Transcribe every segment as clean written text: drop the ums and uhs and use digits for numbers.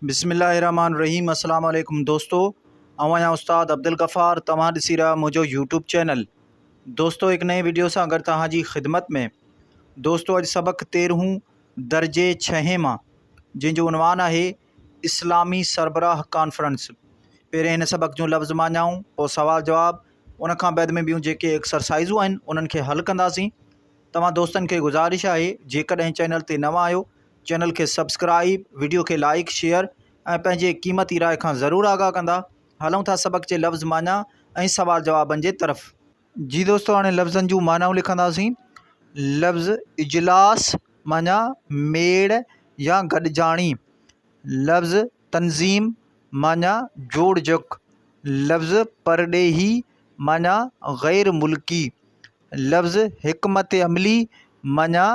बिस्मिल्लाहिर्रहमानिर्रहीम। अस्सलाम वालेकुम दोस्तों, आवां उस्ताद अब्दुल गफ़ार। तव्हां ॾिसी रहा मुझो यूट्यूब चैनल। दोस्तों एक नए वीडियो से अगर तव्हां जी ख़िदमत में। दोस्तों अॼु सबक़ 13 दर्जे 6 मां, जिनजो उनवान है इस्लामी सरबराह कॉन्फ्रेंस। पहिरें इन सबक़ जो लफ़्ज़ माञाऊं, पोइ सवाल जवाब, उन खां बैदि में ॿियूं जेके एक्सरसाइज़ूं आहिनि उन्हनि खे हल कंदासीं। तव्हां दोस्तनि खे गुज़ारिश आहे, जेकॾहिं चैनल ते नवां आहियो, चैनल के सब्सक्राइब, वीडियो के लाइक शेयर ऐं पंहिंजे क़ीमती राय खां ज़रूरु आगाह कंदा। हलूं था सबक़ जे लफ़्ज़ माना ऐं सवाल जवाबनि जे तरफ़। जी दोस्तों, हाणे लफ़्ज़नि जूं मानाऊं लिखंदासीं। लफ़्ज़ इजलास माना मेड़ या गॾिजाणी। लफ़्ज़ तंज़ीम माना जोड़ जोक। लफ़्ज़ परॾेही माना गैर मुल्की। लफ़्ज़ हिकमत अमली माना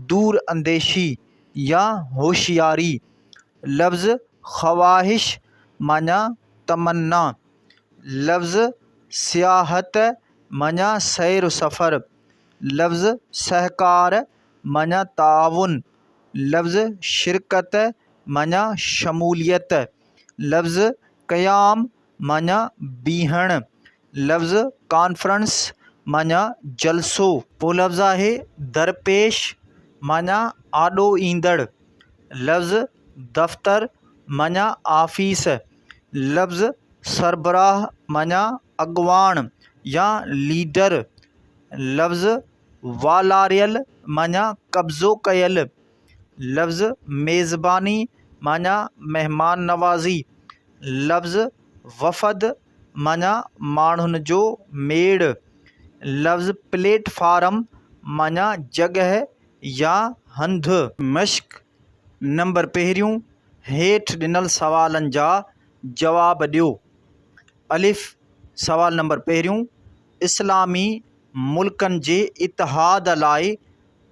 दूर अंदेशी या होशियारी। लफ़्ज़ ख्वाहिश माना तमन्ना। लफ़्ज़ सियाहत माना सैर सफ़र। लफ़्ज़ सहकार माना ताउन। लफ़्ज़ शिरकत माना शमूलियत। लफ़्ज़ क़याम माना बीहण। लफ़्ज़ कॉन्फ्रेंस माना जलसो। पोइ लफ़्ज़ आहे दरपेश माना आॾो ईंदड़। लफ़्ज़ दफ़्तर माना आफ़ीस। लफ़्ज़ सरबराह माना अॻवान या लीडर। लफ़्ज़ वालारियल माना कब्ज़ो कयल। लफ़्ज़ मेज़बानी माना मेहमान नवाज़ी। लफ़्ज़ वफ़द माना माण्हुनि जो मेड़। लफ़्ज़ प्लेटफार्म माना जगह या हंधु। मश्क नंबर पहिरियों, हेठि ॾिनल सवालनि जा जवाब ॾियो। अलिफ़ सवाल नंबर पहिरियों, इस्लामी मुल्कनि जे इतिहाद लाइ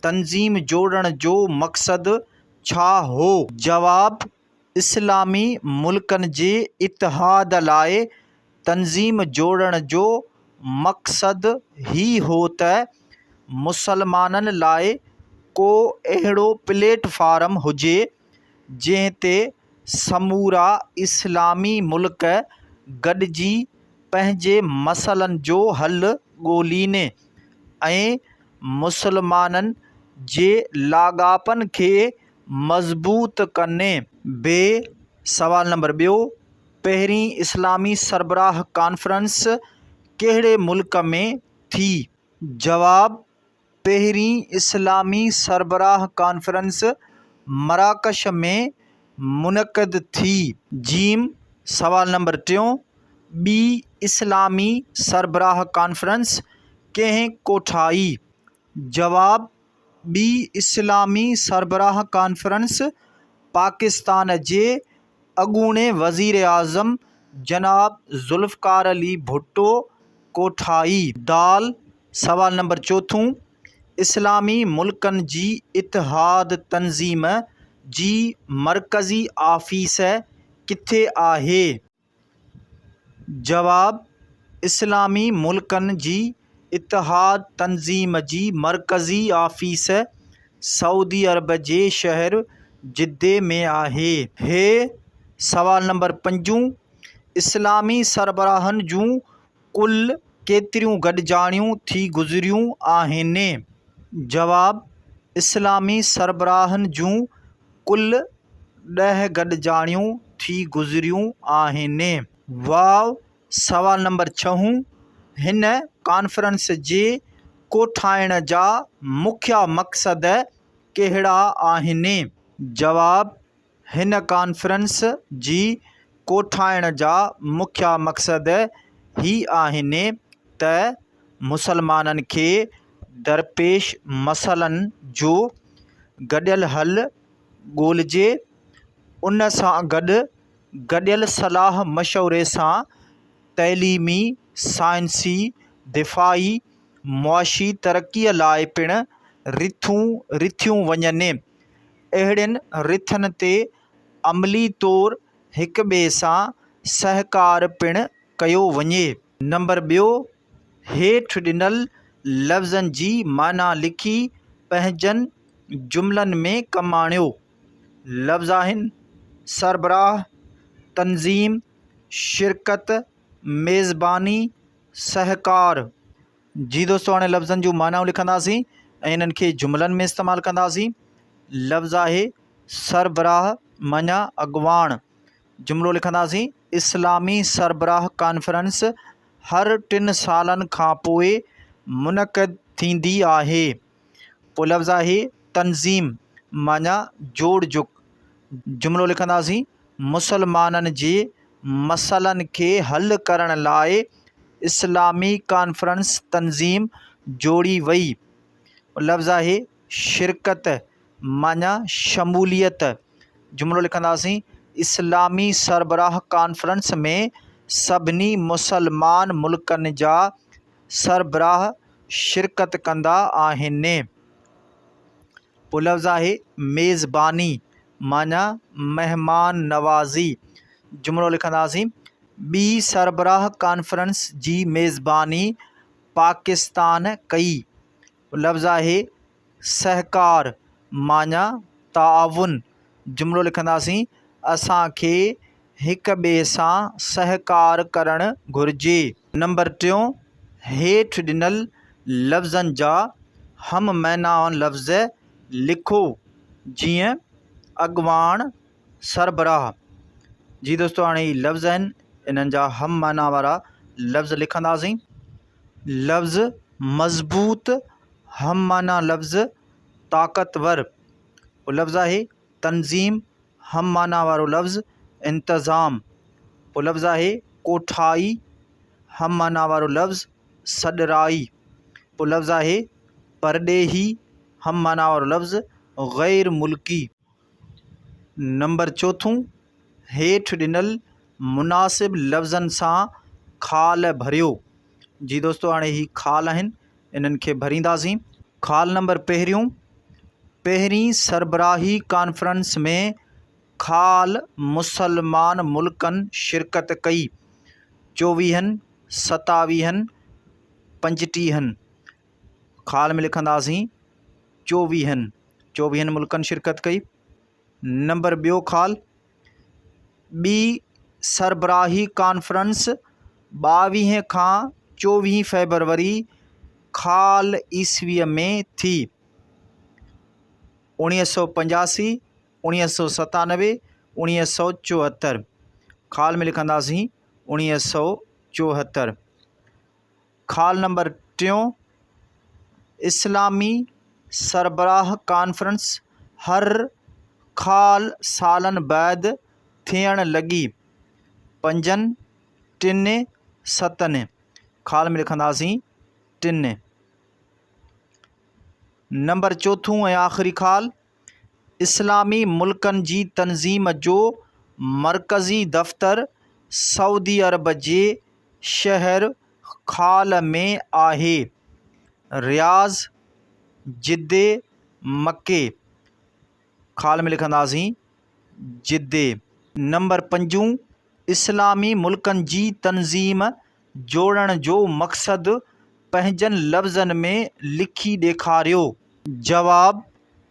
तंज़ीम जोड़ण जो मक़सदु छा हो? जवाब, इस्लामी मुल्कनि जे इतिहाद लाइ तंज़ीम जोड़ण जो मक़सदु ही हो त मुसलमाननि लाइ को अहिड़ो प्लेटफार्म हुजे जंहिं ते समूरा इस्लामी मुल्क गॾिजी पंहिंजे मसइलनि जो हल ॻोल्हीनि ऐं मुसलमाननि जे लाॻापनि खे मज़बूत कनि। बे सवाल नंबर ॿियो, पहिरीं इस्लामी सरबराह कॉन्फ्रेंस कहिड़े मुल्क में थी? जवाब, पहिरीं इस्लामी सरबराह कॉन्फ्रेंस मराकश में मुनक़द थी। जीम सवाल नंबर टियों, ॿी इस्लामी सरबराह कॉन्फ्रेंस कंहिं कोठाई? जवाब, ॿी इस्लामी सरबराह कॉन्फ्रेंस पाकिस्तान जे अॻूणे वज़ीर आज़म जनाब ज़ुल्फ़िकार अली भुट्टो कोठाई। दाल सवाल नंबर चोथों, इस्लामी मुल्कनि जी इतिहाद तंज़ीम जी मरकज़ी आफ़ीस किथे आहे? जवाब, इस्लामी मुल्कनि जी इतिहाद तंज़ीम जी मरकज़ी आफ़ीस सऊदी अरब जे शहर जिद्दे में आहे। हे सवाल नंबर पंजों, इस्लामी सरबराहनि जूं कुल केतिरियूं गॾिजाणियूं थी गुज़रियूं आहिनि? जवाब, इस्लामी सरबराहनि जूं कुल 10 गॾिजाणियूं थी गुज़रियूं आहिनि। वाव सवाल नंबर छहों, हिन कॉन्फ्रेंस जे कोठाइण जा मुख्य मक़सद कहिड़ा आहिनि? जवाब, हिन कॉन्फ्रेंस जी कोठाइण जा मुख्य मक़सद ही आहिनि त मुसलमाननि खे दरपेश मसइलनि जो गॾियल हल ॻोल्हिजे, उन सां गॾु गॾियल सलाह मशवरे सां तइलीमी, साइंसी, दिफ़ाई, मुआशी तरक़ीअ लाइ पिणु रिथियूं वञनि। अहिड़ियुनि रिथनि ते अमली तौरु हिक ॿिए सां सहकार पिणु कयो वञे। नंबर ॿियो, हेठि ॾिनल लफ़्ज़नि जी माना लिखी पंहिंजनि जुमलनि में कमु आणियो। लफ़्ज़ आहिनि सरबराह, तंज़ीम, शिरकत, मेज़बानी, सहकार। जी दोस्तों, हाणे लफ़्ज़नि जूं मानाऊं लिखंदासीं ऐं इन्हनि खे जुमलनि में इस्तेमालु कंदासीं। लफ़्ज़ आहे सरबराह माना अॻुवाण। जुमिलो लिखंदासीं इस्लामी सरबराह कॉन्फ्रेंस हर 3 सालनि खां पोइ मुनक़िद थींदी आहे। पोइ लफ़्ज़ आहे तंज़ीम माना जोड़ जुक। जुमिलो लिखंदासीं मुसलमाननि जे मसइलनि खे हल करण लाइ इस्लामी कॉन्फ्रेंस तंज़ीम जोड़ी वई। लफ़्ज़ आहे शिरकत माना शमूलियत। जुमिलो लिखंदासीं इस्लामी सरबराह कॉन्फ्रेंस में सभिनी मुसलमान मुल्कनि जा सरबराह शिरकत कंदा आहिनि। पोइ लफ़्ज़ आहे मेज़बानी माना महिमान नवाज़ी। जुमिलो लिखंदासीं ॿी सरबराह कॉन्फ्रेंस जी मेज़बानी पाकिस्तान कई। लफ़्ज़ आहे सहकार माना ताउन। जुमिलो लिखंदासीं असांखे हिक ॿिए सां सहकार करणु घुरिजे। नंबर 3, हेठि ॾिनल लफ़्ज़नि जा हम माना लफ़्ज़ लिखो जीअं अॻुवाण, सरबराह। जी दोस्तों, हाणे ही लफ़्ज़ आहिनि, इन्हनि जा हम माना वारा लफ़्ज़ लिखंदासीं। लफ़्ज़ मज़बूत, हम माना लफ़्ज़ ताक़तवर। लफ़्ज़ आहे तंज़ीम, हम माना वारो लफ़्ज़ इंतज़ाम। पोइ लफ़्ज़ आहे कोठाई, हम माना वारो लफ़्ज़ सॾराई। पोइ लफ़्ज़ आहे परॾेही, हम माना वारो लफ़्ज़ ग़ैर मुल्की। नंबर 4, हेठि ॾिनल मुनासिब लफ़्ज़नि सां खाल भरियो। जी दोस्तों, हाणे ही खाल आहिनि, इन्हनि खे भरींदासीं। खाल नंबर 1, पहिरीं सरबराही कॉन्फ्रेंस में खाल मुसलमान मुल्कनि शिरकत कई 24, 27, 35। खाल में लिखंदासीं 24 मुल्कनि शिरकत कई। नंबर 2 खाल ॿी सरबराही कॉन्फ्रेंस 22 खां 24 फरवरी खाल ईस्वीअ में थी। 1985, 1997, 1974। खाल में लिखंदासीं 1974। खाल नंबर 3, इस्लामी सरबराह कॉन्फ्रेंस हर खाल सालनि बैदि थियण लॻी 5, 3, 7। खाल में लिखंदासीं 3। नंबर 4 ऐं आख़िरी खाल इस्लामी मुल्कनि जी तंज़ीम जो मरकज़ी दफ़्तर सऊदी अरब जे शहर खाल में आहे। रियाज़, जिद्दे, मके। खाल में लिखंदासीं जिद्दे। नंबर 5, इस्लामी मुल्कनि जी तंज़ीम जोड़ण जो मक़सदु पंहिंजनि लफ़्ज़नि में लिखी ॾेखारियो। जवाब,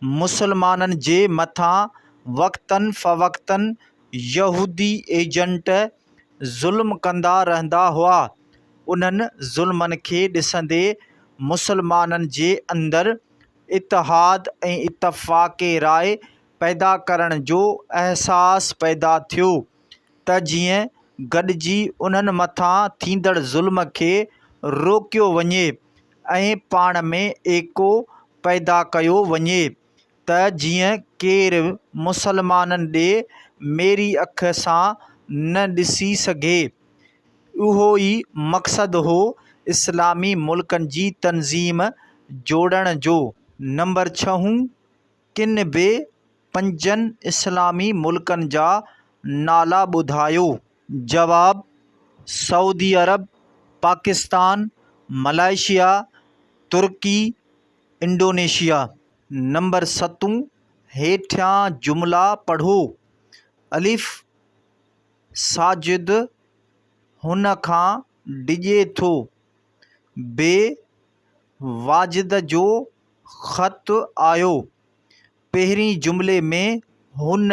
मुसलमाननि जे मथां वक़्तन फ़वक़्तन यहूदी एजेंट ज़ुल्म कंदा रहंदा हुआ। उन्हनि ज़ुल्मनि खे ॾिसंदे मुसलमाननि जे अंदरि इतिहाद ऐं इतफ़ाक़े राय पैदा करण जो अहसासु पैदा थियो त जीअं गॾिजी उन्हनि मथां थींदड़ ज़ुल्म खे रोकियो वञे ऐं पाण में एको पैदा कयो वञे त जीअं केरु मुसलमाननि ॾे मेरी अख सां न ॾिसी सघे। उहो ई मक़सदु हो इस्लामी मुल्कनि जी तंज़ीम जोड़ण जो। नंबर 6, किन बि 5 इस्लामी मुल्कनि जा नाला ॿुधायो। जवाब, सऊदी अरब, पाकिस्तान, मलेशिया, तुर्की, इंडोनेशिया। नंबर 7, हेठियां जुमिला पढ़ो। अलिफ, साजिद हुन खां डिॼे थो। बे, वाजिद जो ख़त आयो। पहिरीं जुमिले में हुन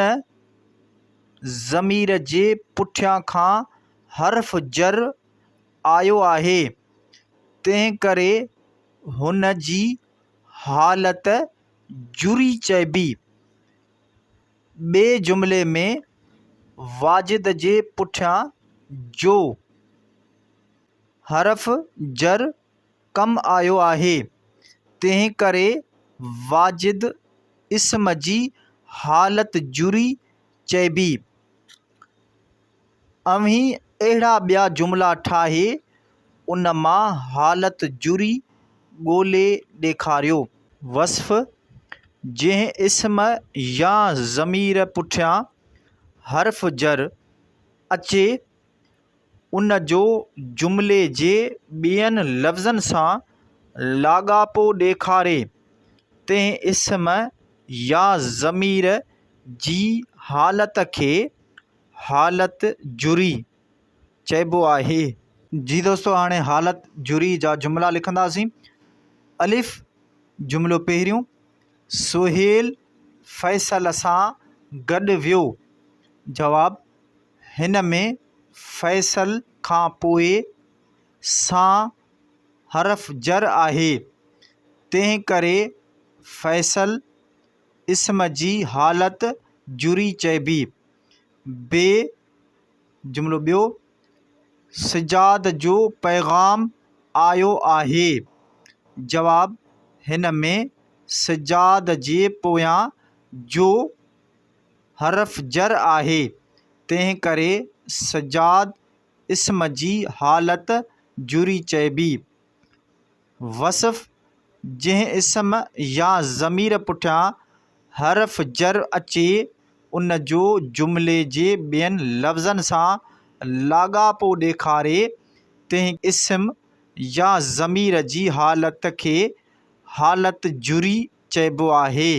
ज़मीर जे पुठियां खां हर्फ़ जर आयो आहे, तंहिं करे हुन जी हालत जुरी चइबी। ॿिए जुमिले में वाजिद जे पुठियां जो हर्फ़ जर कम आयो आहे, तंहिं करे वाजिद इस्म जी हालत जुरी चइबी। अव्हीं अहिड़ा ॿिया जुमिला ठाहे उन मां हालत जुरी ॻोल्हे ॾेखारियो। वस्फ़: जंहिं इस्म या ज़मीर पुठियां हर्फ़ जर अचे उन जो जुमिले जे ॿियनि लफ़्ज़नि सां लाॻापो ॾेखारे, तंहिं इस्म या ज़मीर जी हालत खे हालत जुरी चइबो आहे। जी दोस्तों, हाणे हालत जुरी जा जुमिला लिखंदासीं। अलिफ़ जुमिलो पहिरियों, सुहेल फ़ैसल सां गॾु वियो। जवाब: हिन में फ़ैसल खां पोइ सां हर्फ़ जर आहे, तंहिं करे फ़ैसल इस्म जी हालत जुरी चइबी। जुमिलो ॿियो, सिजाद जो पैगाम आयो आहे। जवाब: हिन में सिजाद जे पोयां जो हर्फ़ जर आहे, तंहिं करे सिजाद इस्म जी हालत जुरी चइबी। वस्फ़: जंहिं इस्म या ज़मीर पुठियां हर्फ़ जर अचे उन जो जुमिले जे ॿियनि लफ़्ज़नि सां लाॻापो ॾेखारे, तंहिं इस्म या ज़मीर जी हालत खे हालत जुरी चइबो आहे।